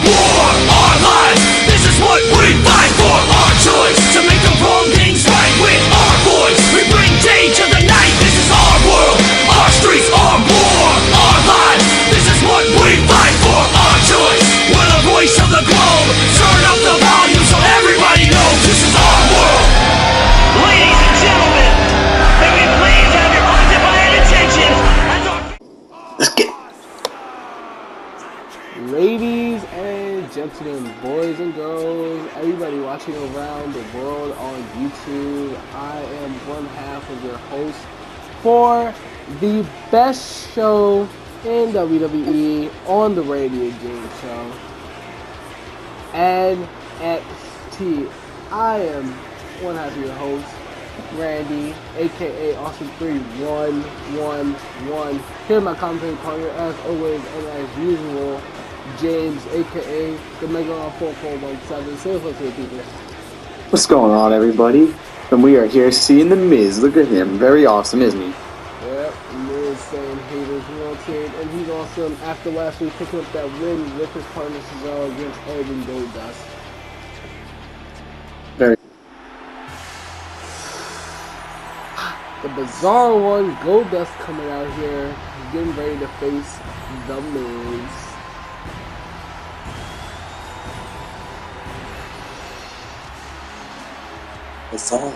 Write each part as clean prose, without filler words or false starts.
war, our lives. This is what we fight for. Our choice to make the wrong things right with our voice. We bring day to the night. This is our world, our streets, our war, our lives. This is what we fight for. Our choice. We're the voice of the globe. Turn up the volume so everybody knows this is our world. Ladies and gentlemen, may we please have your undivided attention as our... Let's get. Ladies and gentlemen, boys and girls, everybody watching around the world on YouTube, I am one half of your host for the best show in WWE on the radio game show, NXT. I am one half of your host, Randy, aka Austin3111. Here my commentary partner, as always and as usual, James, aka the Mega on 4417. Say what's up to the people. What's going on, everybody? And we are here seeing The Miz. Look at him. Very awesome, isn't he? Yep, Miz saying haters wanted, and he's awesome after last week picking up that win with his partner Cesaro against Edge and Goldust. Very. The bizarre one, Goldust coming out here, getting ready to face The Miz. Bizarre.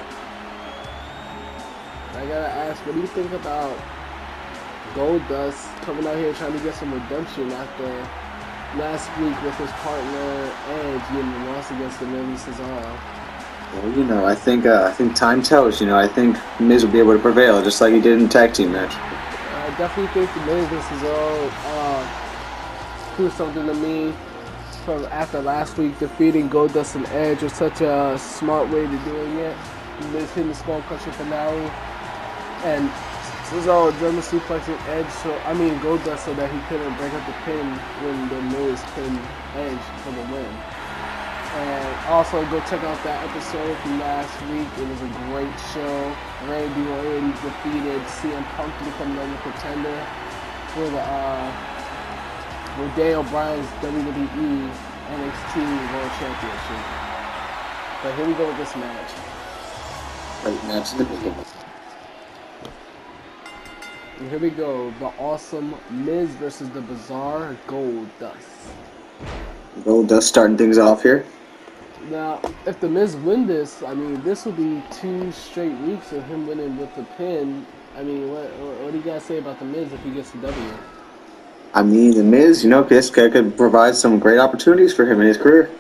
I gotta ask, what do you think about Goldust coming out here trying to get some redemption after last week with his partner Edge getting the loss against the Miz and Cesaro? Well, I think time tells. I think Miz will be able to prevail, just like he did in the tag team match. I definitely think the Miz and Cesaro proved something to me from after last week defeating Goldust and Edge was such a smart way to doing it. Miz hitting the skull crusher finale, and Cesaro German suplexing Goldust so that he couldn't break up the pin when the Miz pinned Edge for the win. And also go check out that episode from last week. It was a great show. Randy Orton defeated CM Punk to become the contender for the Daniel Bryan's WWE NXT World Championship. But here we go with this match. Great match in the beginning. And here we go. The awesome Miz versus the bizarre Goldust. Goldust starting things off here. Now, if the Miz win this, this will be 2 straight weeks of him winning with the pin. What do you guys say about the Miz if he gets the W? The Miz, this guy could provide some great opportunities for him in his career.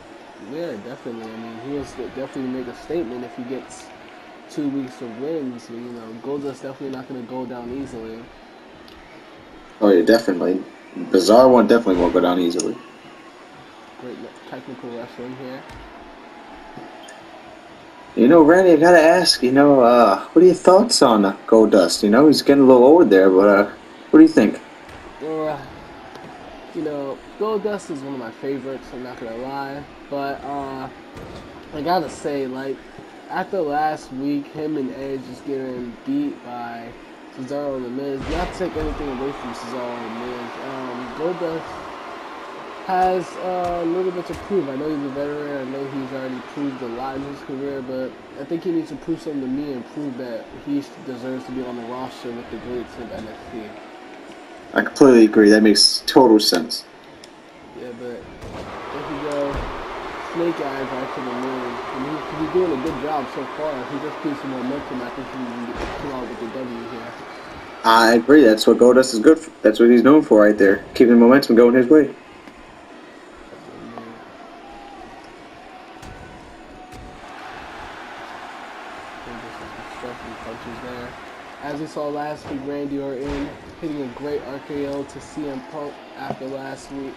Yeah, definitely. He has to definitely make a statement if he gets 2 weeks of wins. Goldust definitely not going to go down easily. Oh yeah, definitely. Bizarre one definitely won't go down easily. Great technical wrestling here. Randy, I gotta ask, what are your thoughts on Goldust? He's getting a little old there, but what do you think? Goldust is one of my favorites, I'm not gonna lie. But I gotta say, after last week, him and Edge just getting beat by Cesaro and The Miz, not to take anything away from Cesaro and The Miz, Goldust has a little bit to prove. I know he's a veteran, I know he's already proved a lot in his career, but I think he needs to prove something to me and prove that he deserves to be on the roster with the greats of NXT. I completely agree. That makes total sense. Yeah, but if you go Snake Eyes back to The Miz, and he's doing a good job so far. If he just keeps some momentum, I think he can come out with the W here. I agree. That's what Goldust is good for. That's what he's known for right there. Keeping the momentum going his way. Punches there. As we saw last week, Randy Orton hitting a great RKO to CM Punk after last week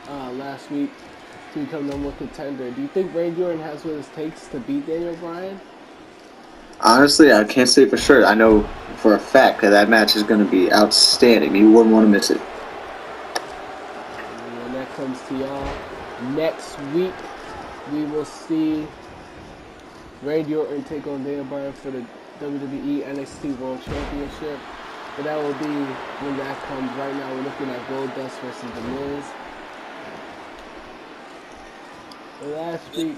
to become number 1 contender. Do you think Randy Orton has what it takes to beat Daniel Bryan? Honestly, I can't say for sure. I know for a fact that match is going to be outstanding. You wouldn't want to miss it. And when that comes to y'all, next week we will see Randy Orton take on Daniel Bryan for the WWE NXT World Championship. But that will be when that comes. Right now we're looking at Goldust versus The Miz. last week,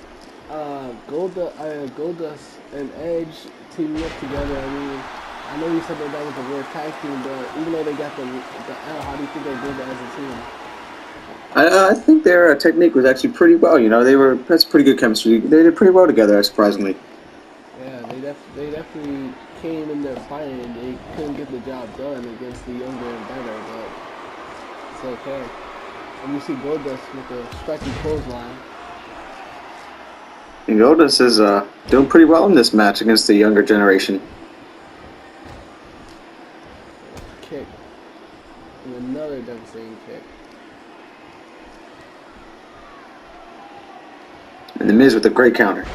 Goldust and Edge teaming up together. I mean, I know you said that was a weird tag team, but even though they got the L, how do you think they did that as a team? I think their technique was actually pretty well. That's pretty good chemistry. They did pretty well together, surprisingly. Yeah, they definitely came in there fighting. They couldn't get the job done against the younger and better, but it's okay. And you see Goldust with the striking clothesline. And Goldust is doing pretty well in this match against the younger generation. Kick. And another devastating kick. And The Miz with a great counter.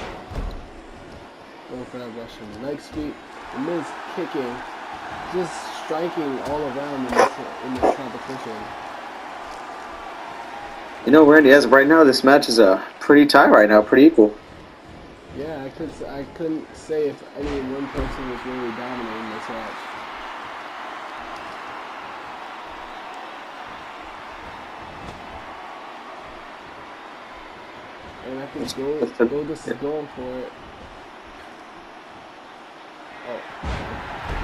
Going for that Russian leg sweep. The Miz kicking, just striking all around in this competition. Randy, as of right now, this match is pretty tight right now, pretty equal. Yeah, I couldn't say if any one person was really dominating this match. And I think Goldust is going for it. Oh,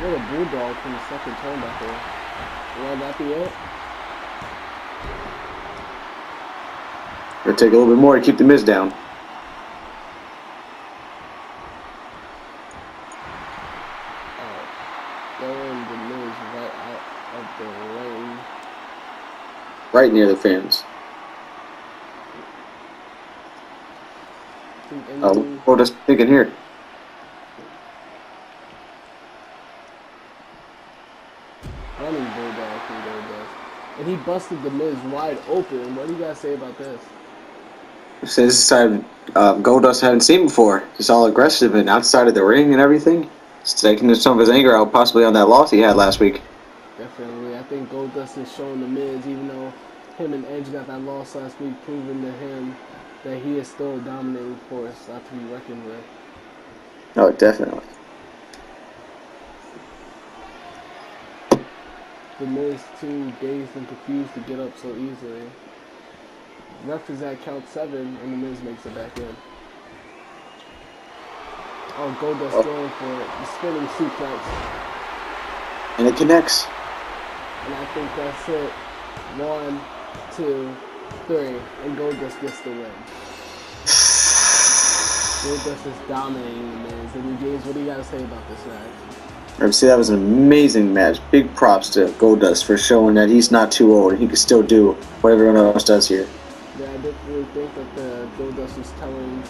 what a bulldog from the second turnbuckle. Will that be it? Gonna take a little bit more to keep The Miz down. Throwing The Miz right out of the ring. Right near the fans. What was thinking here? Running bulldog from Goldust. And he busted The Miz wide open. What do you guys say about this? Since this is something Goldust hadn't seen before. Just all aggressive and outside of the ring and everything. Just taking some of his anger out possibly on that loss he had last week. Definitely. I think Goldust is showing The Miz, even though him and Edge got that loss last week, proving to him that he is still a dominating force not to be reckoned with. Oh, definitely. The Miz too dazed and confused to get up so easily. Ref is at count 7 and The Miz makes it back in. Oh, Goldust going for it. The spinning suplex. And it connects. And I think that's it. 1, 2, 3. And Goldust gets the win. Goldust is dominating The Miz. And James, what do you got to say about this match? See, that was an amazing match. Big props to Goldust for showing that he's not too old and he can still do what everyone else does here. Yeah, I definitely think that the Goldust was telling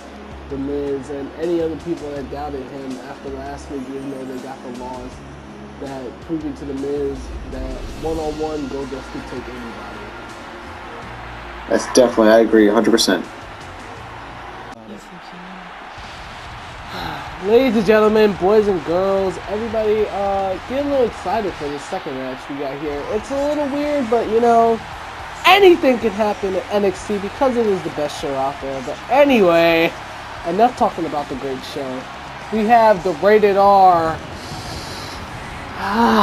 The Miz and any other people that doubted him after last week, even though they got the loss, that proving to The Miz that one-on-one Goldust could take anybody. That's definitely, I agree 100%. Ladies and gentlemen, boys and girls, everybody, get a little excited for this second match we got here. It's a little weird, but anything can happen at NXT because it is the best show out there. But anyway, enough talking about the great show. We have the rated R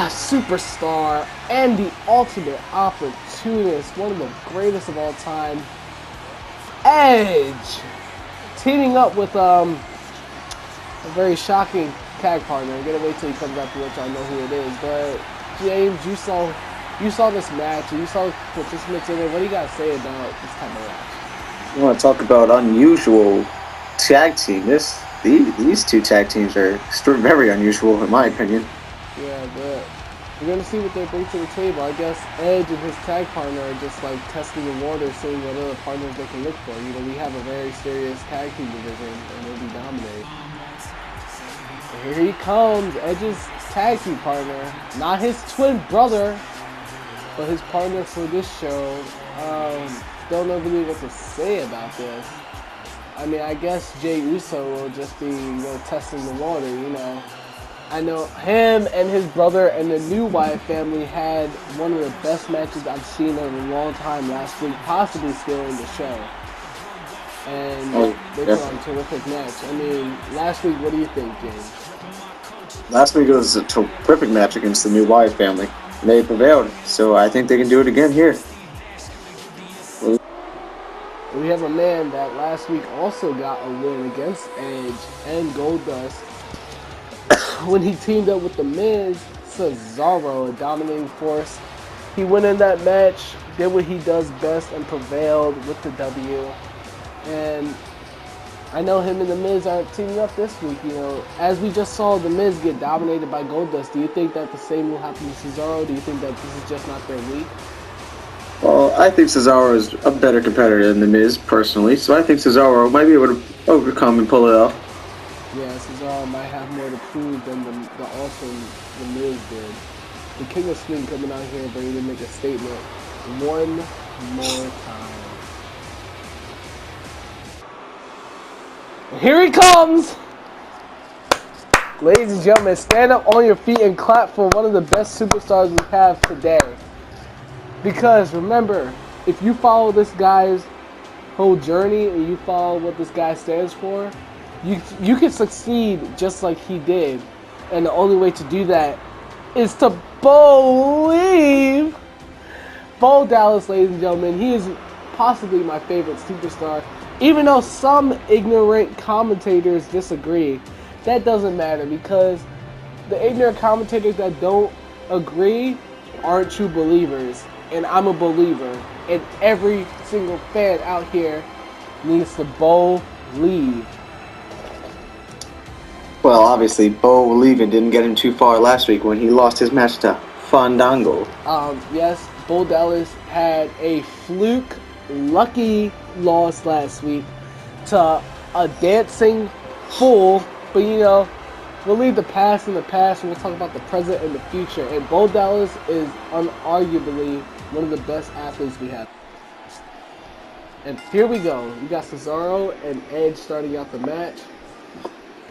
superstar and the ultimate opportunist, one of the greatest of all time, Edge, teaming up with a very shocking tag partner. I'm gonna wait till he comes up to let y'all know who it is. But James, you saw this match and you saw participants in it. What do you gotta say about this type of match? You want to talk about unusual tag team? These two tag teams are very unusual in my opinion. Yeah, but we're gonna see what they bring to the table. I guess Edge and his tag partner are just like testing the water, seeing what other partners they can look for. We have a very serious tag team division and they'll be dominating. Here he comes, Edge's tag team partner, not his twin brother, but his partner for this show. Don't know really what to say about this. I mean, I guess Jey Uso will just be, testing the water, I know him and his brother and the New Wyatt family had one of the best matches I've seen in a long time last week, possibly still in the show. And they put on a terrific match. I mean, last week, what do you think, James? Last week it was a terrific match against the New Wyatt family. And they prevailed, so I think they can do it again here. We have a man that last week also got a win against Edge and Goldust when he teamed up with The Miz, Cesaro, a dominating force. He went in that match, did what he does best, and prevailed with the W. And I know him and The Miz aren't teaming up this week. As we just saw The Miz get dominated by Goldust, do you think that the same will happen to Cesaro? Do you think that this is just not their week? Well, I think Cesaro is a better competitor than The Miz, personally, so I think Cesaro might be able to overcome and pull it off. Yeah, Cesaro might have more to prove than the awesome The Miz did. The King of Swing coming out here ready to make a statement one more time. And here he comes! Ladies and gentlemen, stand up on your feet and clap for one of the best superstars we have today. Because remember, if you follow this guy's whole journey and you follow what this guy stands for, you can succeed just like he did. And the only way to do that is to believe. Bo Dallas, ladies and gentlemen, he is possibly my favorite superstar. Even though some ignorant commentators disagree, that doesn't matter, because the ignorant commentators that don't agree aren't true believers. And I'm a believer. And every single fan out here needs to believe. Well, obviously, Bo leaving didn't get him too far last week when he lost his match to Fandango. Yes, Bo Dallas had a fluke, lucky loss last week to a dancing fool. But we'll leave the past in the past and we'll talk about the present and the future. And Bo Dallas is unarguably one of the best athletes we have. And here we go. We got Cesaro and Edge starting out the match.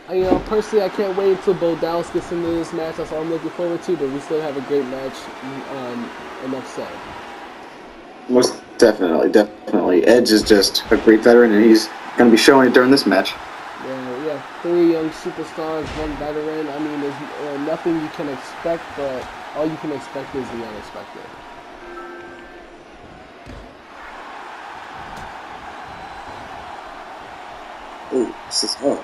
Personally, I can't wait until Bo Dallas gets into this match. That's all I'm looking forward to. But we still have a great match. Enough said. Most definitely. Edge is just a great veteran, and he's going to be showing it during this match. Yeah, we have 3 young superstars, 1 veteran. I mean, there's nothing you can expect, but all you can expect is the unexpected. Ooh, Cesaro.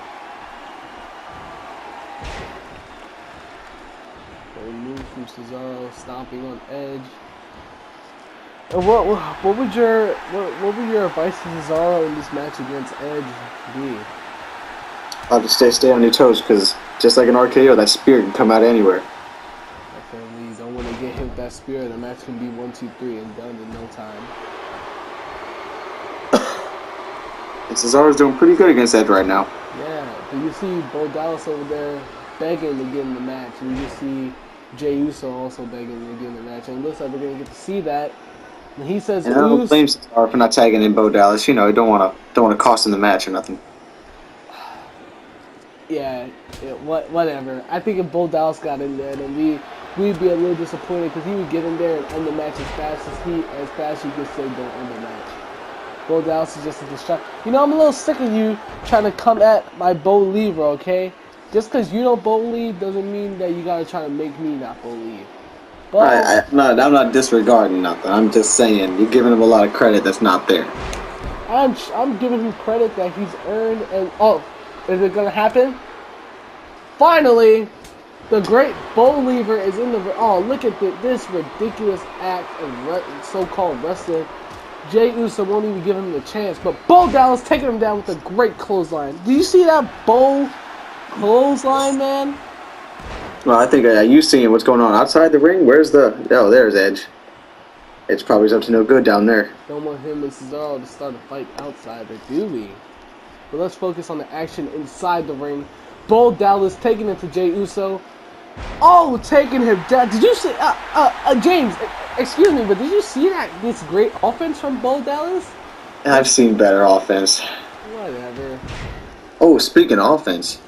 Move from Cesaro, stomping on Edge. And what would your advice to Cesaro in this match against Edge be? I'll just stay on your toes, because just like an RKO, that spear can come out anywhere. Definitely, you don't want to get hit with that spear. The match can be 1, 2, 3 and done in no time. And Cesaro's doing pretty good against Edge right now. Yeah, but you see Bo Dallas over there begging to get in the match, and you see Jey Uso also begging to get in the match. And it looks like we're going to get to see that. And he says, and I don't blame Cesaro for not tagging in Bo Dallas. Don't want to cost him the match or nothing. Yeah, whatever. I think if Bo Dallas got in there, then we'd be a little disappointed, because he would get in there and end the match as fast as he could say don't end the match. Bo Dallas is just a distraction. I'm a little sick of you trying to come at my believer, okay? Just because you don't believe doesn't mean that you gotta try to make me not believe. But I'm not disregarding nothing. I'm just saying you're giving him a lot of credit that's not there. I'm giving him credit that he's earned. And is it gonna happen? Finally, the great believer is in the. Oh, look at this ridiculous act of so-called wrestling. Jey Uso won't even give him the chance, but Bo Dallas taking him down with a great clothesline. Do you see that Bo clothesline, man? Well, I think you seeing what's going on outside the ring. There's Edge. Edge probably up to no good down there. Don't want him and Cesaro to start a fight outside, or do we? But let's focus on the action inside the ring. Bo Dallas taking it to Jey Uso. Oh, taking him down. Did you see, James, excuse me, but did you see this great offense from Bo Dallas? I've seen better offense. Whatever. Oh, speaking of offense.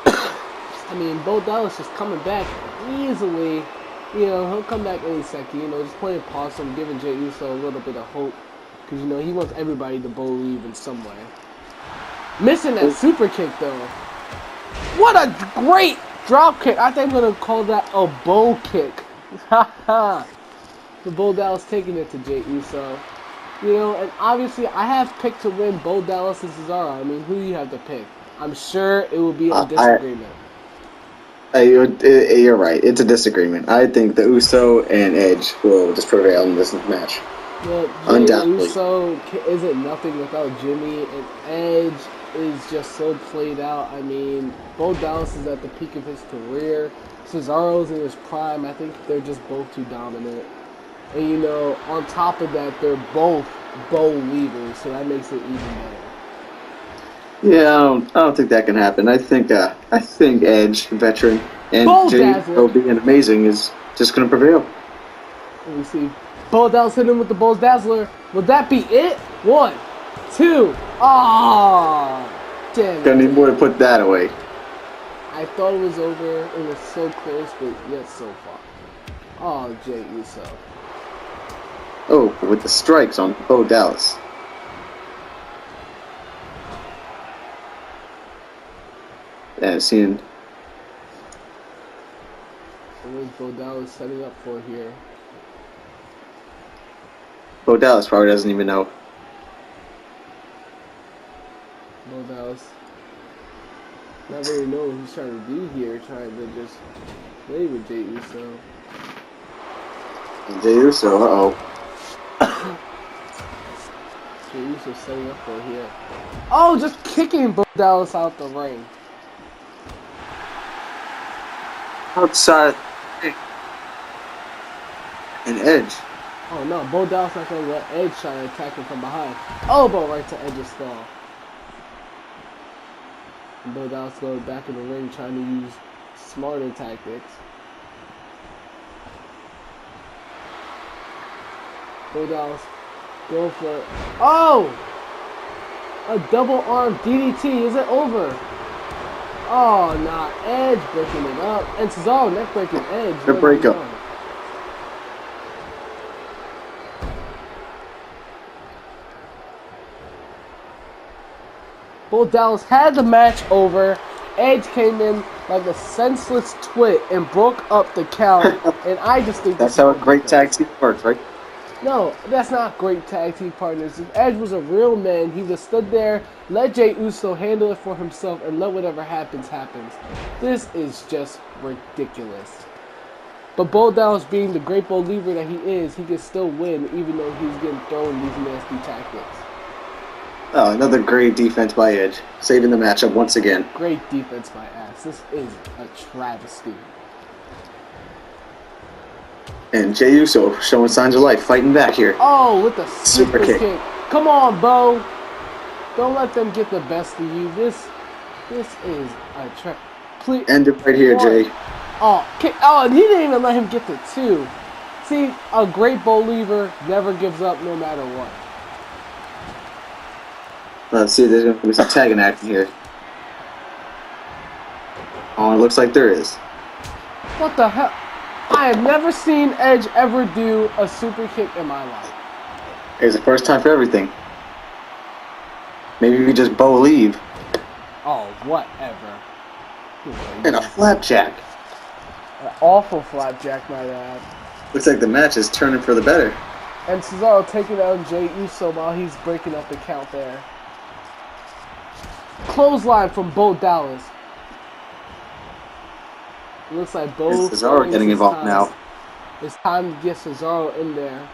I mean, Bo Dallas is coming back easily. He'll come back any second. Just playing possum, giving Jey Uso a little bit of hope. Because, he wants everybody to believe in some way. Missing that super kick, though. What a great drop kick. I think I'm going to call that a Bo kick. Haha. The Bo Dallas taking it to Jey Uso. You know, and obviously I have picked to win Bo Dallas and Cesaro. I mean, who do you have to pick? I'm sure it will be a disagreement. You're right. It's a disagreement. I think the Uso and Edge will just prevail in this match. Well, Jay Undoubtedly. Uso isn't nothing without Jimmy, and Edge is just so played out. I mean, Bo Dallas is at the peak of his career. Cesaro's in his prime. I think they're just both too dominant. And you know, on top of that, they're both believers, so that makes it even better. Yeah, I don't think that can happen. I think Edge, veteran, and Bo Jey Dazzler. being amazing is just going to prevail. Let me see. Bo Dallas hit him with the Bo Dazzler. Would that be it? 1, 2. Ah, damn Gonna need it. more to put that away. I thought it was over. It was so close, but yet so far. Oh, Jey Uso. Oh, with the strikes on Bo Dallas. Yeah, seeing What is Bo Dallas setting up for here? Bo Dallas probably doesn't even know. Bo Dallas. Not really know what he's trying to do here, trying to just play with Jey Uso. Jey Uso, uh-oh. Jey Uso setting up for here. Oh, just kicking Bo Dallas out the ring. Outside and Edge. Oh no, Bo Dallas not gonna let Edge try to attack him from behind. Elbow right to Edge's skull. And Bo Dallas goes back in the ring trying to use smarter tactics. Bo Dallas go for it. Oh! A double arm DDT. Is it over? Oh, nah. Edge breaking it up. And Cesaro neck breaking Edge. The breakup. Bo Dallas had the match over. Edge came in like a senseless twit and broke up the count. And I just think That's how a great tag team works, right? No, that's not great tag team partners. If Edge was a real man, he would have stood there, let Jey Uso handle it for himself, and let whatever happens, happens. This is just ridiculous. But Bo Dallas, being the great believer that he is, he can still win even though he's getting thrown these nasty tactics. Oh, another great defense by Edge, saving the matchup once again. Great defense by Axe. This is a travesty. And Jey Uso showing signs of life, fighting back here. Oh, with the Super kick. Come on, Bo. Don't let them get the best of you. This is a trap. Please. End it right here, Jey. Oh, kick. Oh, and he didn't even let him get the 2. See, a great believer never gives up no matter what. Let's see if there's going to be some tagging action here. Oh, it looks like there is. What the hell? I have never seen Edge ever do a super kick in my life. It's the first time for everything. Maybe we just believe. Oh, whatever. And a flapjack. An awful flapjack, my lad. Looks like the match is turning for the better. And Cesaro taking down Jey Uso while he's breaking up the count there. Clothesline from Bo Dallas. It looks like Bo Cesaro getting involved now. It's time to get Cesaro in there.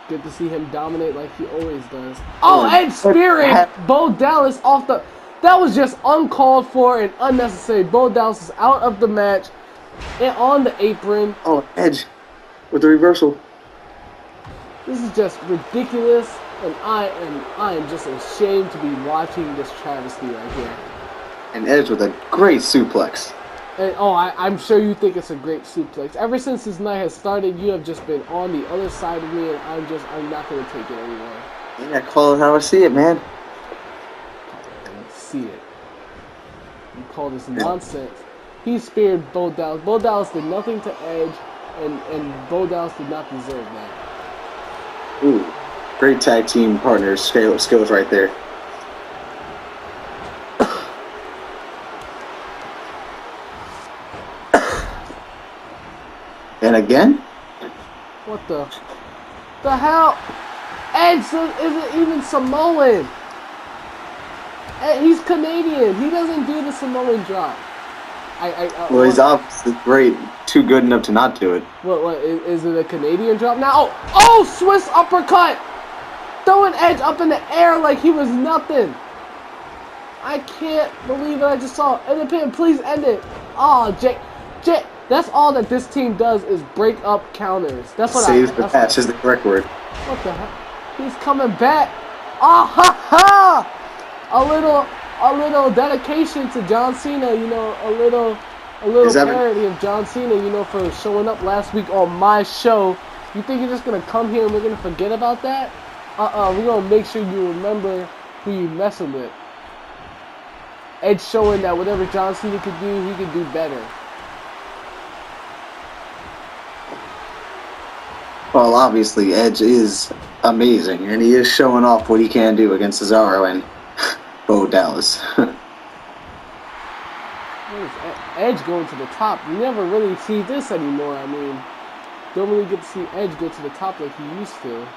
Good to see him dominate like he always does. Oh, Edge spearing Bo Dallas off the... That was just uncalled for and unnecessary. Bo Dallas is out of the match and on the apron. Oh, Edge with the reversal. This is just ridiculous, and I am just ashamed to be watching this travesty right here. And Edge with a great suplex. And I'm sure you think it's a great suplex. Ever since this night has started, you have just been on the other side of me, and I'm not going to take it anymore. Yeah, call it how I see it, man. See it. You call this nonsense. He speared Bo Dallas. Bo Dallas did nothing to Edge, and Bo Dallas did not deserve that. Ooh, great tag team partners, skills right there. And again? What the hell? Edge isn't even Samoan. He's Canadian. He doesn't do the Samoan drop. Well, he's obviously great, too good enough to not do it. What is it a Canadian drop now? Oh, Swiss uppercut! Throwing Edge up in the air like he was nothing. I can't believe it. I just saw Independent. Please end it. Oh, Jay. That's all that this team does is break up counters. That's what Saves the match is the correct word. What the heck? He's coming back. Ah ha ha! A little dedication to John Cena, you know, a little parody of John Cena, you know, for showing up last week on my show. You think you're just gonna come here and we're gonna forget about that? We're gonna make sure you remember who you're messing with. Edge showing that whatever John Cena could do, he could do better. Well, obviously, Edge is amazing, and he is showing off what he can do against Cesaro and Bo Dallas. Edge going to the top. You never really see this anymore. I mean, don't really get to see Edge go to the top like he used to.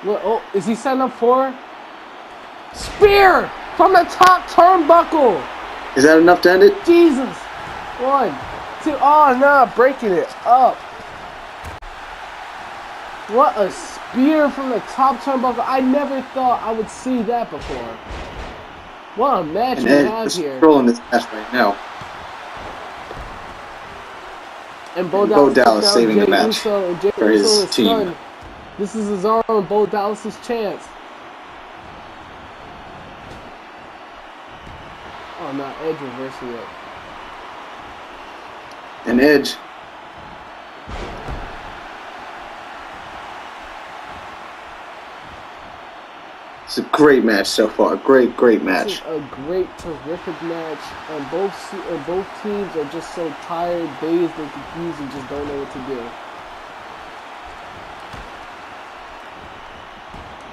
What? Oh, is he setting up for spear from the top turnbuckle? Is that enough to end it? Jesus. 1, 2. Oh no, breaking it up. What a spear from the top turnbuckle. I never thought I would see that before. What a match we have here. Edge controlling this match right now. And Bo Dallas saving Jay the match Uso, and Jay for Uso his team. Son. This is Cesaro and Bo Dallas' chance. Oh no, Edge reversing it. And Edge. It's a great match so far. Great match. This is a great, terrific match, and both teams are just so tired, dazed, and confused, and just don't know what to do.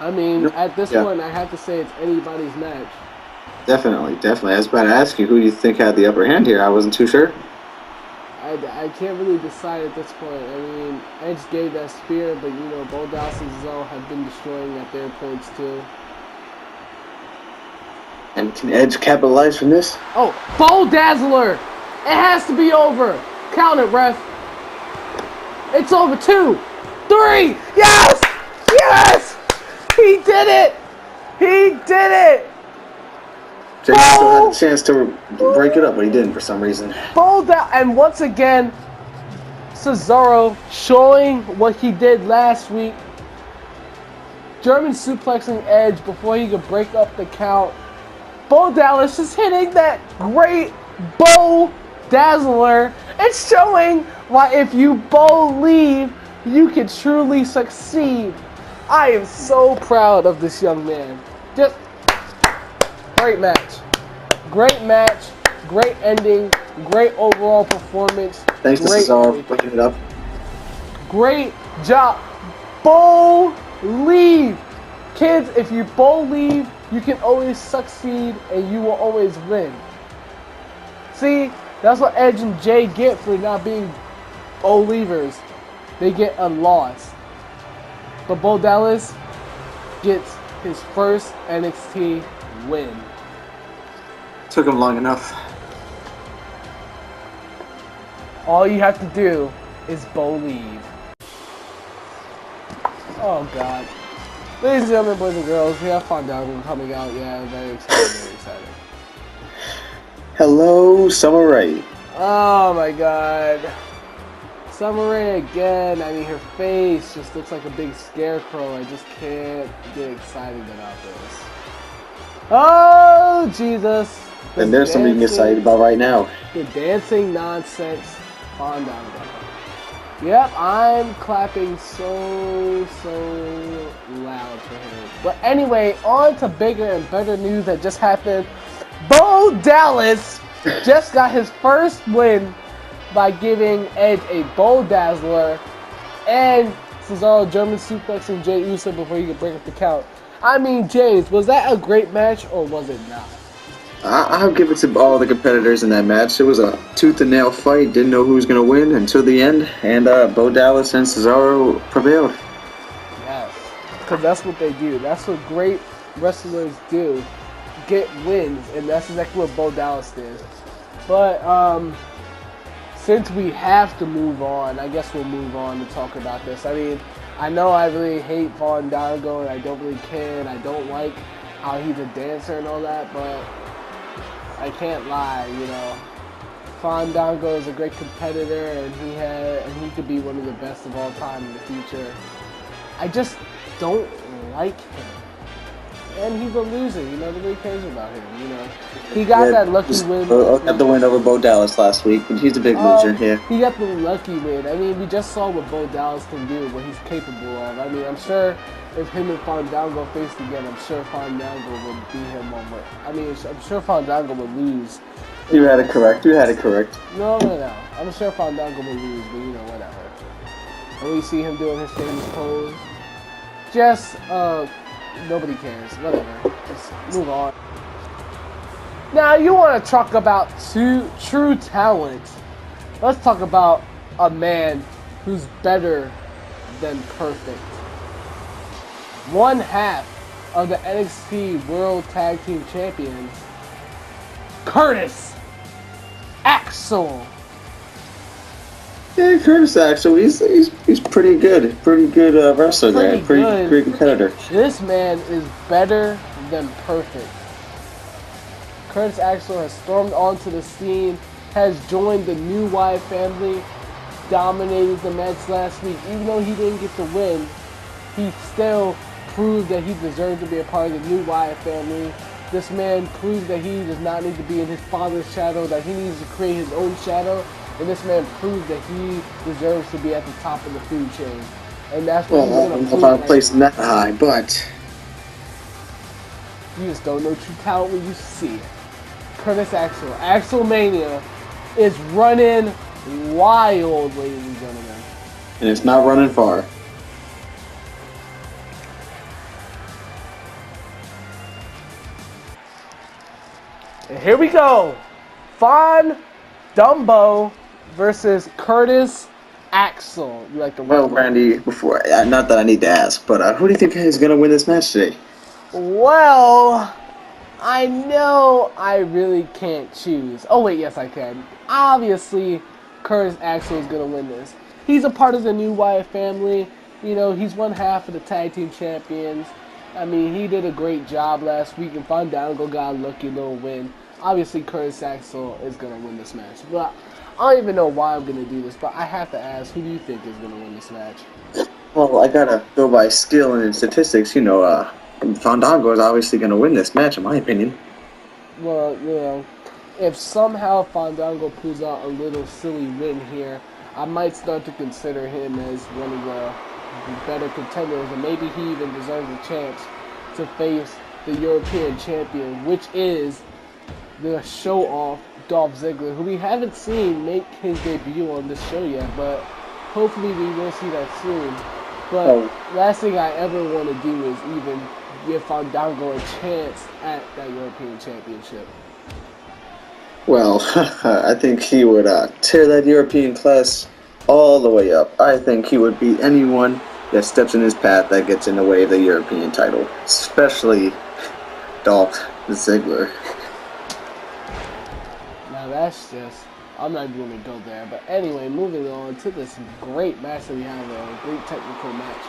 I mean, at this point, I have to say it's anybody's match. Definitely. I was about to ask you who you think had the upper hand here. I wasn't too sure. I can't really decide at this point. I mean, Edge gave that spear, but you know, Bo Dallas and Cesaro have been destroying at their points too. And can Edge capitalize from this? Oh, Bo Dazzler! It has to be over. Count it, ref. It's over. 2, 3. Yes! Yes! He did it! He did it! Jay still had a chance to break it up, but he didn't for some reason. And once again, Cesaro showing what he did last week. German suplexing Edge before he could break up the count. Bo Dallas just hitting that great Bo Dazzler. It's showing why if you believe, you can truly succeed. I am so proud of this young man. Just great match. Great match. Great ending. Great overall performance. Thanks to Cesaro for breaking it up. Great job. Believe. Kids, if you believe, you can always succeed and you will always win. See, that's what Edge and Jay get for not being believers. They get a loss. But Bo Dallas gets his first NXT win. Took him long enough. All you have to do is believe. Oh God. Ladies and gentlemen, boys and girls, we have Fandango coming out. Yeah, very excited, very excited. Hello, Summer Rae. Oh my God. Summer Rae again. I mean, her face just looks like a big scarecrow. I just can't get excited about this. Oh, Jesus. And there's something to get excited about right now. The dancing nonsense Fandango. Yep, I'm clapping so loud for him. But anyway, on to bigger and better news that just happened. Bo Dallas just got his first win by giving Edge a Bo Dazzler and Cesaro German suplexing Jey Uso before he could break up the count. I mean, James, was that a great match or was it not? I'll give it to all the competitors in that match. It was a tooth and nail fight. Didn't know who was going to win until the end. And Bo Dallas and Cesaro prevailed. Yes. because that's what they do. That's what great wrestlers do. Get wins, and that's exactly what Bo Dallas did. But since we have to move on, I guess we'll move on to talk about this. I mean, I know I really hate Fandango, and I don't really care, and I don't like how he's a dancer and all that, but I can't lie, you know. Fandango is a great competitor, and he could be one of the best of all time in the future. I just don't like him. And he's a loser, you know, nobody cares about him, you know. He got that lucky win. Got the win over Bo Dallas last week, but he's a big loser here. He got the lucky win. I mean, we just saw what Bo Dallas can do, what he's capable of. I mean, I'm sure if him and Fandango faced again, I'm sure Fandango would beat him on what. I mean, I'm sure Fandango would lose. You had it correct. No. I'm sure Fandango would lose, but you know, whatever. And we see him doing his famous pose. Just, nobody cares. Whatever. Just move on. Now, you want to talk about true talent. Let's talk about a man who's better than perfect. One half of the NXT World Tag Team Champions, Curtis Axel. Yeah, Curtis Axel, he's pretty good. Pretty good wrestler there. Pretty great competitor. This man is better than perfect. Curtis Axel has stormed onto the scene, has joined the New Wyatt family, dominated the match last week. Even though he didn't get the win, he still proved that he deserved to be a part of the New Wyatt family. This man proved that he does not need to be in his father's shadow, that he needs to create his own shadow. And this man proved that he deserves to be at the top of the food chain. And that's what he's going to prove. I'm placing that high, but you just don't know true talent when you see it. Curtis Axel. Axelmania is running wild, ladies and gentlemen. And it's not running far. And here we go. Dumbo versus Curtis Axel. You like the Well, Randy, before not that I need to ask, but who do you think is going to win this match today? Well, I know I really can't choose. Oh wait, yes I can. Obviously, Curtis Axel is going to win this. He's a part of the New Wyatt family. You know, he's one half of the tag team champions. I mean, he did a great job last week, and Fandango got a lucky little win. Obviously, Curtis Axel is going to win this match. But I don't even know why I'm going to do this, but I have to ask, who do you think is going to win this match? Well, I got to go by skill and statistics. You know, Fandango is obviously going to win this match, in my opinion. Well, you know, if somehow Fandango pulls out a little silly win here, I might start to consider him as one of the better contenders, and maybe he even deserves a chance to face the European champion, which is the show-off Dolph Ziggler, who we haven't seen make his debut on this show yet, but hopefully we will see that soon. But last thing I ever want to do is even give Fandango a chance at that European Championship. Well, I think he would tear that European class all the way up. I think he would beat anyone that steps in his path that gets in the way of the European title, especially Dolph Ziggler. Now that's just, I'm not even going to go there. But anyway, moving on to this great match that we have, a great technical match.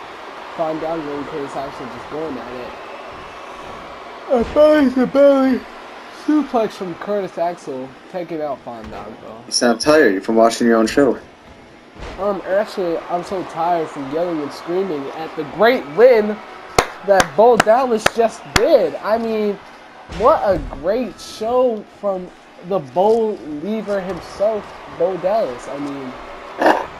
Fandango and Curtis Axel just going at it. A belly suplex from Curtis Axel, taking out Fandango. You sound tired. You're from watching your own show. Actually, I'm so tired from yelling and screaming at the great win that Bo Dallas just did. I mean, what a great show from the Believer himself, Bo Dallas. I mean,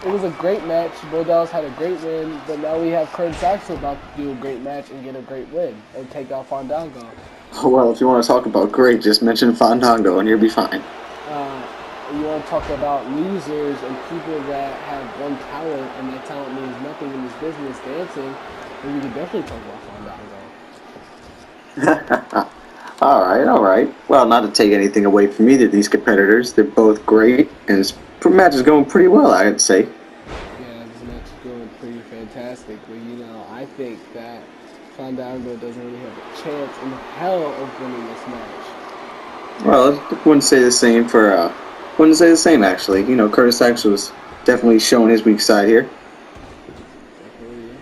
it was a great match. Bo Dallas had a great win, but now we have Curtis Axel about to do a great match and get a great win and take out Fandango. Well, if you want to talk about great, just mention Fandango and you'll be fine. You want to talk about losers and people that have one talent and that talent means nothing in this business, dancing, then we can definitely talk about Fandango. All right. Well, not to take anything away from either of these competitors, they're both great, and this match is going pretty well, I'd say. Yeah, this match is going pretty fantastic, but you know, I think that Fandango doesn't really have a chance in hell of winning this match. Well, I wouldn't say the same for. Wouldn't say the same actually. You know, Curtis Axel was definitely showing his weak side here. Definitely.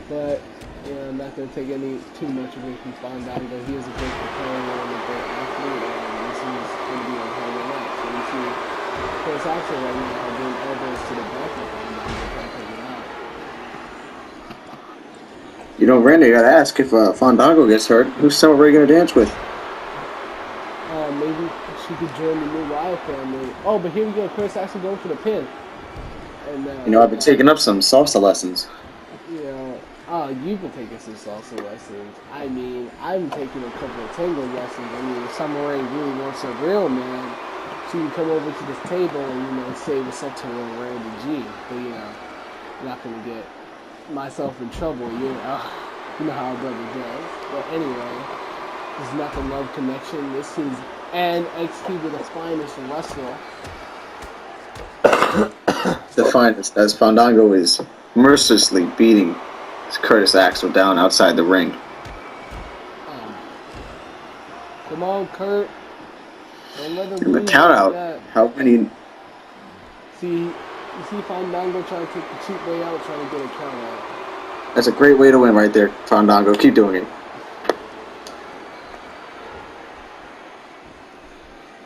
But I'm not going to take too much away from Fandango. He is a great competitor and a great athlete, and this is going to be a hell of a match. And you see Curtis Axel right now doing elbows to the back of Fandango, trying to take it out. You know, Randy, I gotta ask if Fandango gets hurt, who's Celebrate gonna dance with? Maybe she could join the new Wild family. Oh, but here we go. Curtis Axel going for the pin. And You know, I've been taking up some salsa lessons. You've been taking some salsa lessons. I mean, I've been taking a couple of tango lessons. I mean, if Samurai really wants a real man, she can come over to this table and, say what's up to little Randy G. But, I'm not going to get myself in trouble, You know how a brother does. But anyway, this is not the love connection. This is NXT with the finest wrestler. The finest, as Fandango is mercilessly beating Curtis Axel down outside the ring. Come on, Kurt. Don't let him And the lose count like out. that. How many? You see Fandango trying to take the cheap way out, trying to get a count out. That's a great way to win right there, Fandango. Keep doing it.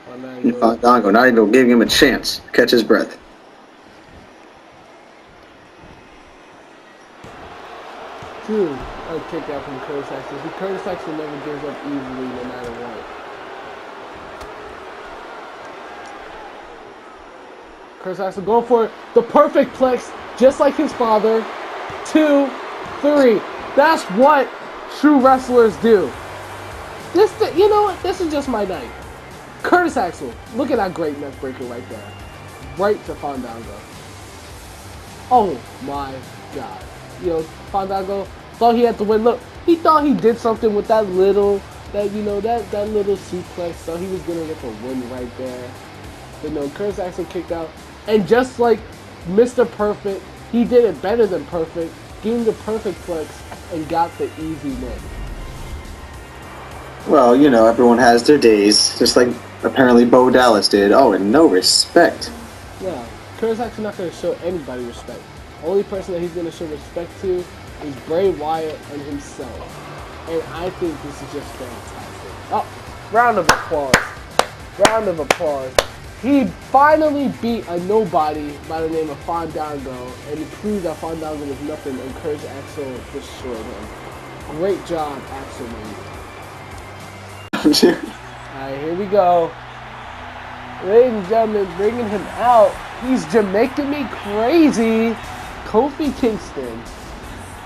And Fandango not even giving him a chance to catch his breath. Dude, a kick out from Curtis Axel. Curtis Axel never gives up easily no matter what. Curtis Axel going for the perfect plex, just like his father. 2, 3. That's what true wrestlers do. You know what? This is just my night. Curtis Axel, look at that great neck breaker right there. Right to Fandango. Oh my God. Fandango thought he had to win. Look, he thought he did something with that little suplex. Thought he was gonna get the win right there. But no, Curtis Axel kicked out. And just like Mr. Perfect, he did it better than perfect. Gave him the perfect flex and got the easy win. Well, everyone has their days, just like apparently Bo Dallas did. Oh, and no respect. Yeah, Curtis Axel not going to show anybody respect. Only person that he's going to show respect to is Bray Wyatt and himself. And I think this is just fantastic. Oh, round of applause. Round of applause. He finally beat a nobody by the name of Fandango, and he proved that Fandango was nothing, and Curtis Axel destroyed him. Great job, Axel, man. Alright, here we go. Ladies and gentlemen, bringing him out. He's Jamaican me crazy. Kofi Kingston.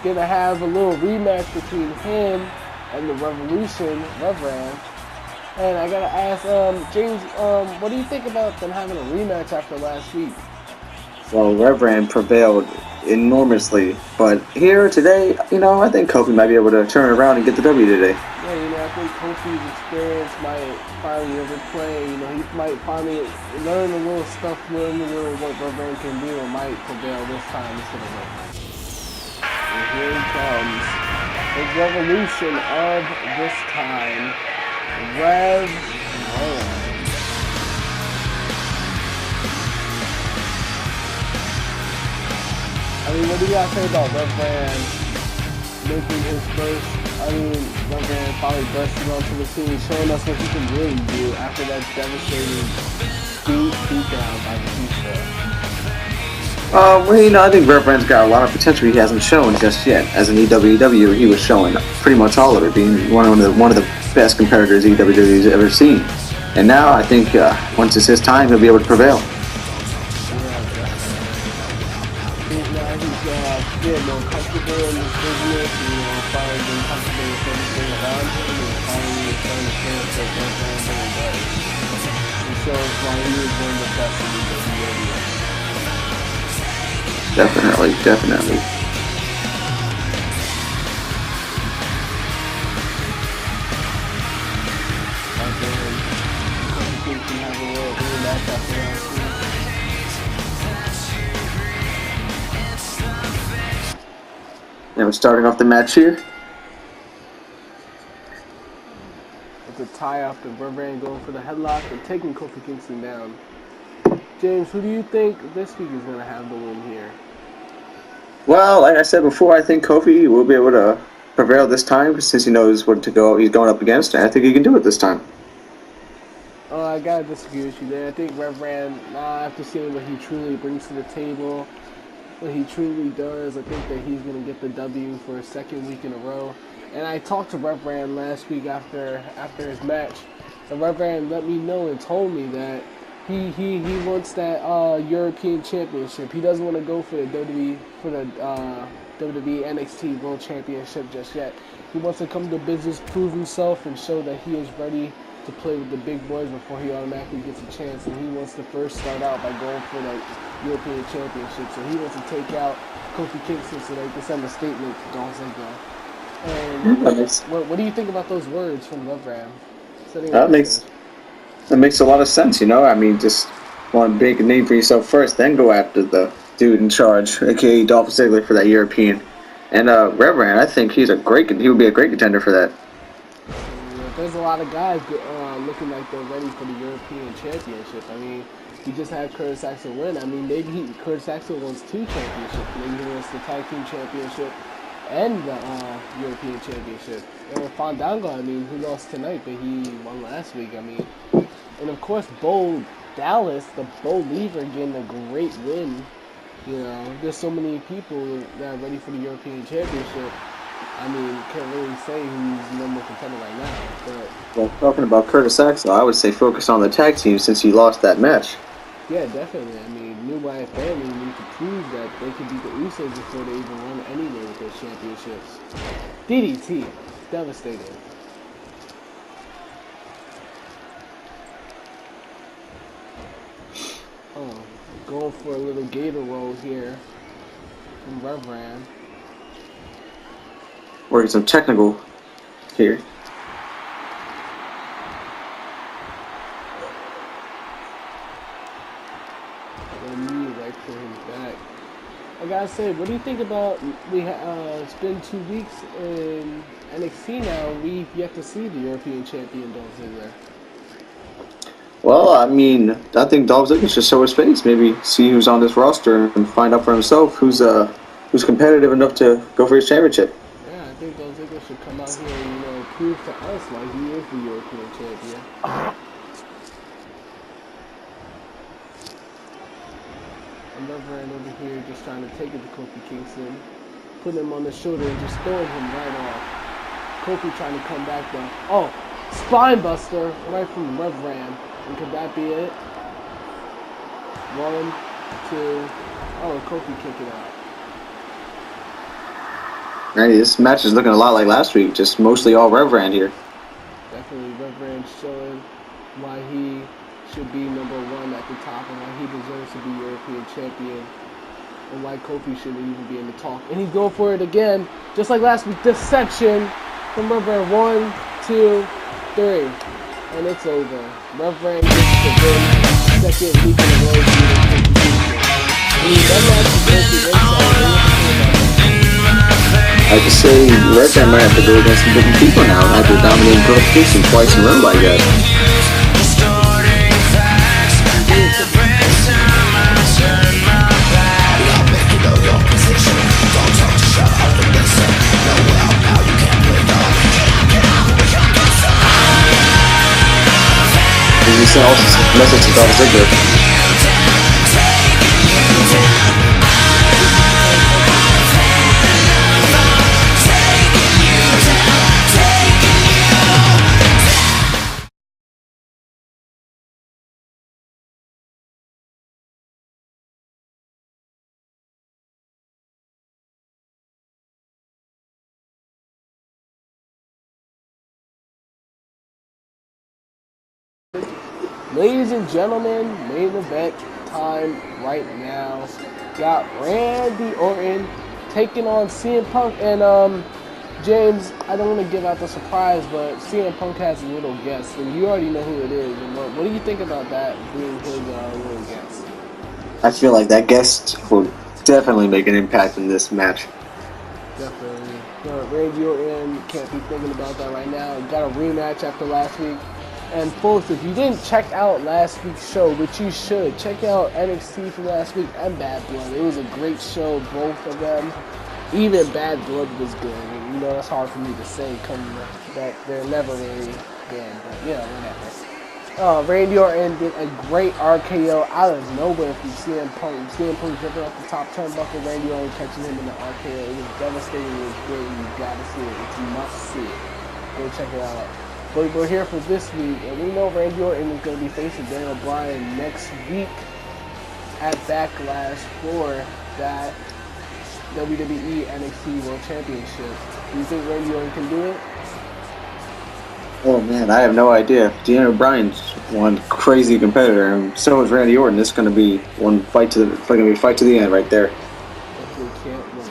Gonna have a little rematch between him and the Revolution, Reverend. And I gotta ask, James, what do you think about them having a rematch after last week? Well, Reverend prevailed enormously, but here today, I think Kofi might be able to turn around and get the W today. Yeah, I think Kofi's experience might finally overplay. He might finally learn a little stuff, learn a little what Reverend can do, and might prevail this time instead of Reverend. And here he comes. The Revolution of this time. Rev Rand. What do you guys say about Rev Rand making his first? Rev Rand finally bursting onto the scene, showing us what he can really do after that devastating beatdown by Batista. I think Rev Rand's got a lot of potential he hasn't shown just yet. As an EWW, he was showing pretty much all of it, being one of the best competitors EWW's ever seen. And now I think once it's his time, he'll be able to prevail. Getting more comfortable in this business, finally being comfortable with everything around him, and finally starting to feel so comfortable and does. It shows why he is one of the best in the WWE. Definitely. And we're starting off the match here. with the tie after Reverend going for the headlock and taking Kofi Kingston down. James, who do you think this week is going to have the win here? Well, like I said before, I think Kofi will be able to prevail this time since he knows what to go. He's going up against, and I think he can do it this time. Oh, I gotta disagree with you there. I think Reverend, after seeing what he truly brings to the table, what he truly does, I think that he's gonna get the W for a second week in a row. And I talked to Reverend last week after his match, and Reverend let me know and told me that he wants that European Championship. He doesn't want to go for the WWE NXT World Championship just yet. He wants to come to business, prove himself, and show that he is ready to play with the big boys before he automatically gets a chance. And he wants to first start out by going for the European Championship. So he wants to take out Kofi Kingston so they can send a statement to Dolph Ziggler. And what do you think about those words from Reverend? That makes a lot of sense, you know? I mean, just want to make a name for yourself first, then go after the dude in charge, aka Dolph Ziggler, for that European. And Reverend, I think he would be a great contender for that. There's a lot of guys looking like they're ready for the European Championship. I mean, he just had Curtis Axel win. I mean, maybe Curtis Axel wants 2 championships. Maybe he wants the Tag Team Championship and the European Championship. And Fandango, I mean, who lost tonight, but he won last week. I mean, and of course, Bo Dallas, the Believer, getting a great win. You know, there's so many people that are ready for the European Championship. I mean, can't really say who's number one contender right now. But well, talking about Curtis Axel, I would say focus on the tag team since he lost that match. Yeah, definitely. I mean, New Wyatt family need to prove that they can beat the Usos before they even run anywhere with those championships. DDT, devastating. Oh, going for a little gator roll here from Reverend. Working some technical here. Right for his back. I gotta say, what do you think about it's been 2 weeks in NXT now. We've yet to see the European champion Dolph Ziggler. Well, I mean, I think Dolph Ziggler should show his face. Maybe see who's on this roster and find out for himself who's competitive enough to go for his championship. Yeah, I think Dolph Ziggler should come out here and prove to us like he is the European champion. And Reverend over here just trying to take it to Kofi Kingston, putting him on the shoulder and just throwing him right off. Kofi trying to come back down. Oh, spine buster right from Reverend. And could that be it? 1, 2. Oh, Kofi kicking out. Randy, this match is looking a lot like last week, just mostly all Reverend here. Definitely Reverend showing why he should be number 1 at the top and why he deserves to be European champion and why Kofi shouldn't even be in the talk. And he's going for it again, just like last week. Dissection from Reverend. 1, 2, 3. And it's over. Reverend gets the win. Second week in a row. I mean, that match is going to be I could say Reverend might have to go against some different people now after dominating Kofi Kingston twice in a row like that. You sent also a message to Dolph Ziggler. Ladies and gentlemen, main event time right now. Got Randy Orton taking on CM Punk. And James, I don't want to give out the surprise, but CM Punk has a little guest, and you already know who it is. And what do you think about that being his little guest? I feel like that guest will definitely make an impact in this match. Definitely. But Randy Orton can't be thinking about that right now. Got a rematch after last week. And folks, if you didn't check out last week's show, which you should, check out NXT from last week and Bad Blood. It was a great show, both of them. Even Bad Blood was good. And, you know, that's hard for me to say, coming that they're never really good, but whatever. Randy Orton did a great RKO out of nowhere from CM Punk. CM Punk jumping off the top turnbuckle, Randy Orton catching him in the RKO. It was devastating. It was great. You gotta see it. It's a must see it. Go check it out. But we're here for this week, and we know Randy Orton is going to be facing Daniel Bryan next week at Backlash for that WWE NXT World Championship. Do you think Randy Orton can do it? Oh man, I have no idea. Daniel Bryan's one crazy competitor, and so is Randy Orton. This is going to be one fight to the, fight to the end right there. Definitely can't win.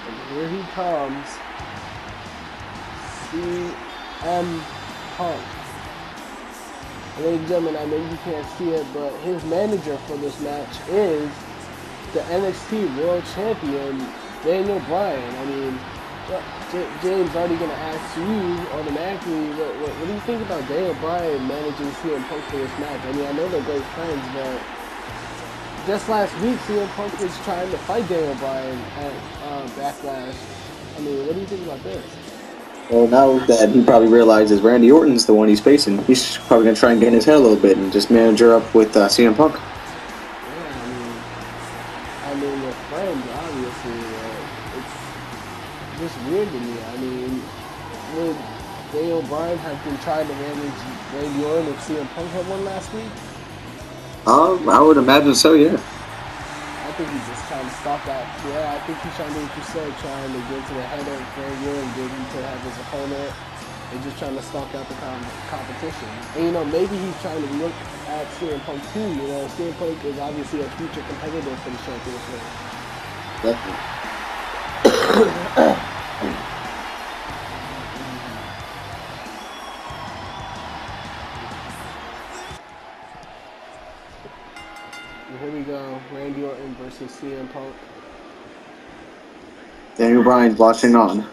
And here he comes. CM Punk. Ladies and gentlemen, I know you can't see it, but his manager for this match is the NXT World Champion, Daniel Bryan. I mean, James already going to ask you automatically, what do you think about Daniel Bryan managing CM Punk for this match? I mean, I know they're great friends, but just last week, CM Punk was trying to fight Daniel Bryan at Backlash. I mean, what do you think about this? Well, now that he probably realizes Randy Orton's the one he's facing, he's probably going to try and get in his head a little bit and just manage her up with CM Punk. Yeah, I mean, they're friends, obviously. It's just weird to me. I mean, would Daniel Bryan have been trying to manage Randy Orton if CM Punk had won last week? I would imagine so, yeah. I think he's just trying to stop that. Yeah, I think he's trying to do what you said, trying to get to the head of Randy Orton, get him to have his opponent, and just trying to stalk out the competition. And, you know, maybe he's trying to look at CM Punk too. You know, CM Punk is obviously a future competitor for the championship. Definitely. Here we go, Randy Orton versus CM Punk. Daniel Bryan's watching on.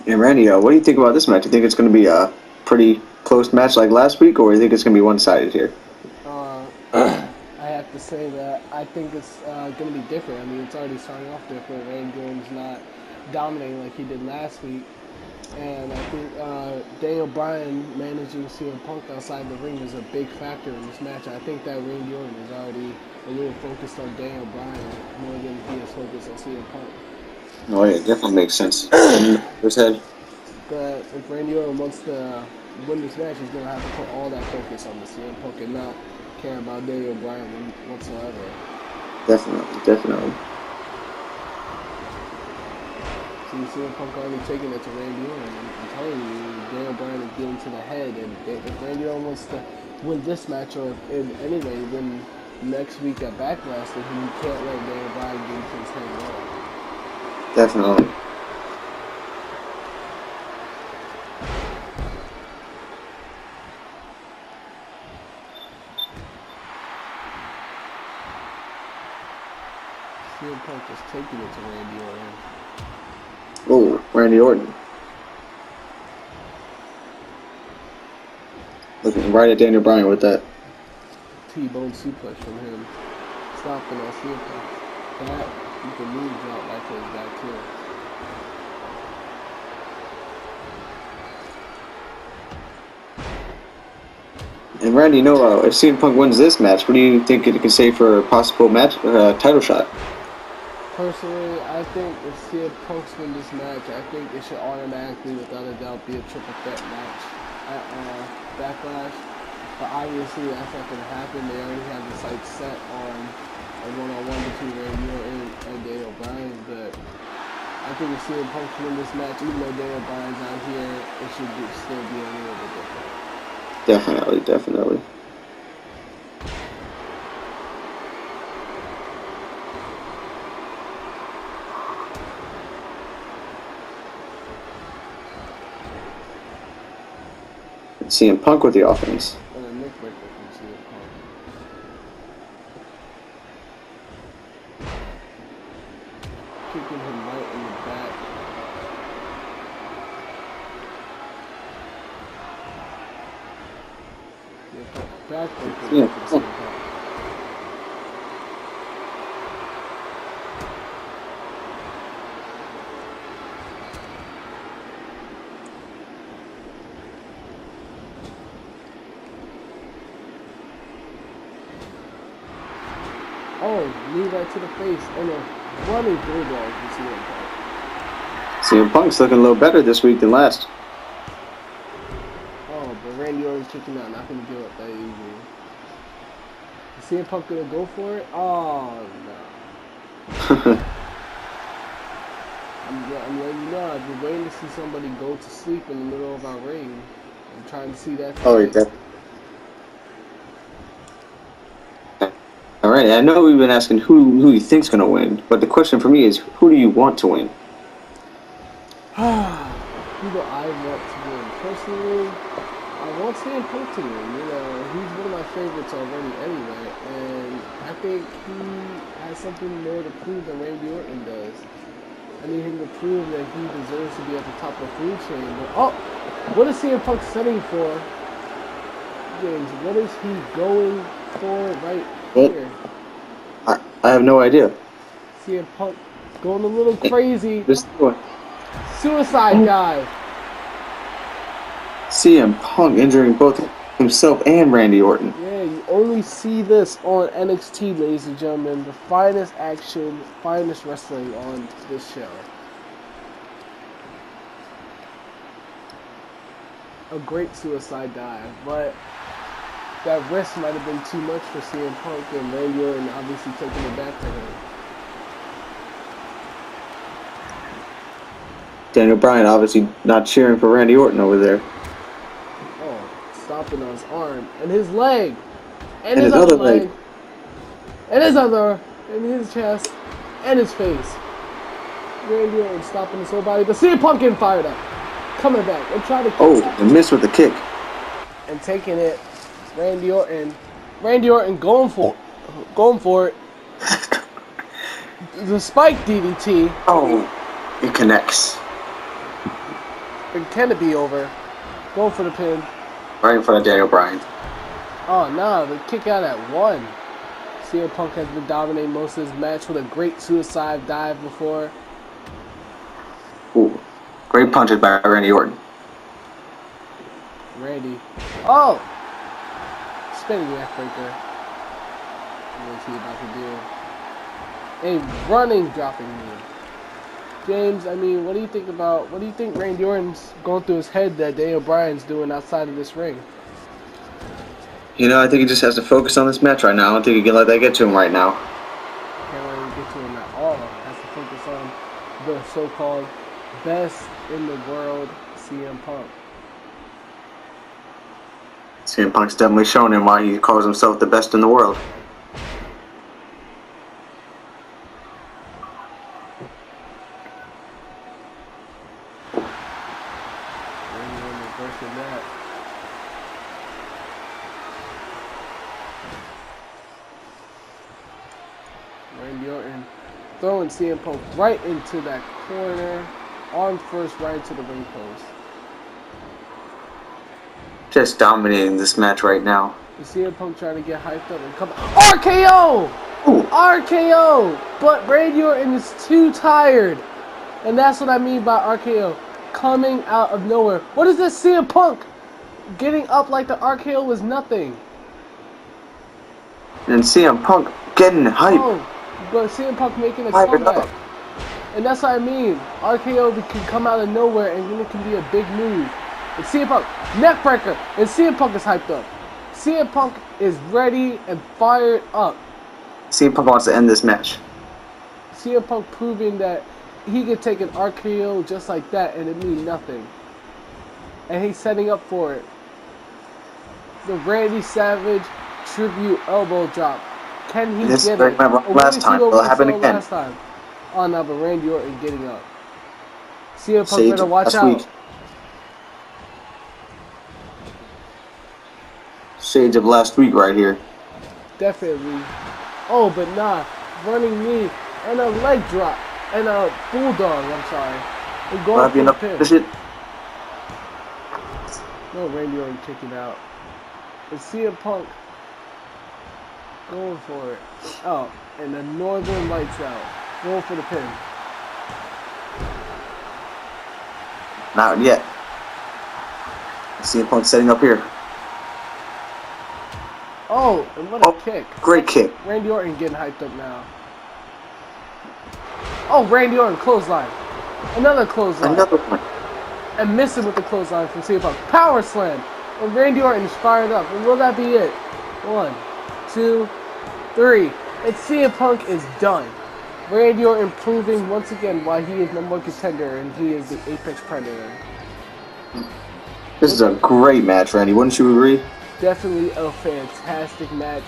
And Randy, what do you think about this match? Do you think it's going to be a pretty close match like last week, or do you think it's going to be one-sided here? I have to say that I think it's going to be different. I mean, it's already starting off different. Randy Orton's not dominating like he did last week. And I think Daniel Bryan managing CM Punk outside the ring is a big factor in this match. I think that Randy Orton is already a little focused on Daniel Bryan more than he is focused on CM Punk. Oh yeah, definitely makes sense. His head. But if Randy Orton wants to win this match, he's going to have to put all that focus on the CM Punk and not care about Daniel Bryan whatsoever. Definitely. See, CM Punk already taking it to Randy Orton. I'm telling you, Daniel Bryan is getting to the head. And if Randy Orton wants to win this match, or anyway, win next week at Backlash, then he can't let Daniel Bryan get into his head at all. Definitely. CM Punk is taking it to Randy Orton. Oh, Randy Orton. Looking right at Daniel Bryan with that. T-bone suplex from him. Stopping on CM Punk. That, you can move out right to his back too. And Randy, if CM Punk wins this match, what do you think it can say for a possible match, title shot? Personally, I think if CM Punk wins this match, I think it should automatically, without a doubt, be a triple threat match at Backlash. But obviously, that's not going to happen. They already have the sights set on a one-on-one between Randy Orton and Daniel Bryan. But I think if CM Punk wins this match, even though Daniel Bryan's out here, it should still be a little bit different. Definitely. CM Punk with the offense. And a neck breaker from CM Punk. kicking him right in the back. Backbreaker. Yeah. Oh, knee right to the face and a running bulldog from CM Punk. CM Punk's looking a little better this week than last. Oh, but Randy Orton's kicking out, not going to give up that easy. Is CM Punk going to go for it? Oh, no. I'm letting you know, I've been waiting to see somebody go to sleep in the middle of our ring. I'm trying to see that today. Oh, yeah. All right, I know we've been asking who you think's going to win, but the question for me is, who do you want to win? Who do I want to win? Personally, I want CM Punk to win. You know, he's one of my favorites already anyway, and I think he has something more to prove than Randy Orton does. I need him to prove that he deserves to be at the top of the food chain. But, oh, what is CM Punk setting for? James, what is he going for right here? I have no idea. CM Punk going a little crazy. Just do it. Suicide dive. CM Punk injuring both himself and Randy Orton. Yeah, you only see this on NXT, ladies and gentlemen. The finest action, finest wrestling on this show. A great suicide dive, but that risk might have been too much for CM Punk, and Randy Orton obviously taking it back to him. Daniel Bryan obviously not cheering for Randy Orton over there. Oh, stomping on his arm, and his leg, And his other leg. and his other, and his chest, and his face. Randy Orton stopping his whole body, but CM Punk getting fired up, coming back and trying to. Oh, and missed with the kick. And taking it, Randy Orton going for it. The spike DDT. Oh, it connects. And can it be over? Going for the pin. Right in front of Daniel Bryan. Oh no, the kick out at 1. CM Punk has been dominating most of his match with a great suicide dive before. Ooh, great punches by Randy Orton. Randy. Oh! Spinning neckbreaker. What's he about to do? A running dropping knee. James, I mean, what do you think Randy Orton's going through his head that Daniel Bryan's doing outside of this ring? You know, I think he just has to focus on this match right now. I don't think he can let that get to him right now. Can't let him get to him at all. Has to focus on the so-called best in the world, CM Punk. CM Punk's definitely shown him why he calls himself the best in the world. Randy Orton reversing that. Randy Orton throwing CM Punk right into that corner. Arm first right into the ring post. Just dominating this match right now. You see CM Punk trying to get hyped up and come RKO! Ooh. RKO! But Randy Orton is too tired. And that's what I mean by RKO. Coming out of nowhere. What is this CM Punk? Getting up like the RKO was nothing. And CM Punk getting hype. Oh, but CM Punk making a Hype it comeback. up. And that's what I mean. RKO can come out of nowhere and then it can be a big move. And CM Punk, neckbreaker, and CM Punk is hyped up. CM Punk is ready and fired up. CM Punk wants to end this match. CM Punk proving that he could take an RKO just like that and it mean nothing. And he's setting up for it. The Randy Savage tribute elbow drop. Can he This get went it? wrong last time. It'll happen again. Last time. Oh no, but Randy Orton getting up. CM Punk Sage better watch last out. week. Shades of last week right here. Definitely. Oh, but nah. Running knee and a leg drop. and Bulldog, I'm sorry. And Will going that be for the enough to pin. finish it? No, Randy Orton kicking out. And CM Punk going for it. Oh, and the Northern Lights out. Going for the pin. Not yet. CM Punk setting up here. Oh, and what a Oh, kick. great kick. Randy Orton getting hyped up now. Oh, Randy Orton, clothesline. Another clothesline. Another one. And missing with the clothesline from CM Punk. Power slam. And Randy Orton is fired up. And will that be it? 1, 2, 3. And CM Punk is done. Randy Orton proving once again why he is number one contender and he is the Apex Predator. This is a great match, Randy. Wouldn't you agree? Definitely a fantastic match.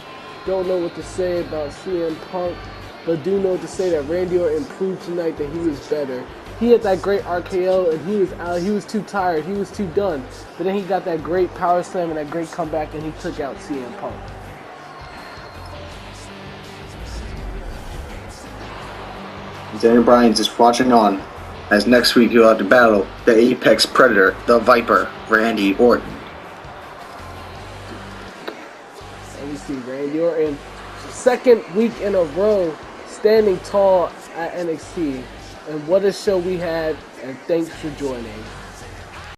Don't know what to say about CM Punk, but do know what to say that Randy Orton proved tonight that he was better. He had that great RKO and he was out. He was too tired. He was too done. But then he got that great power slam and that great comeback and he took out CM Punk. Daniel Bryan's just watching on, as next week he'll have to battle the Apex Predator, the Viper, Randy Orton. And we see Randy Orton, second week in a row, standing tall at NXT. And what a show we had, and thanks for joining.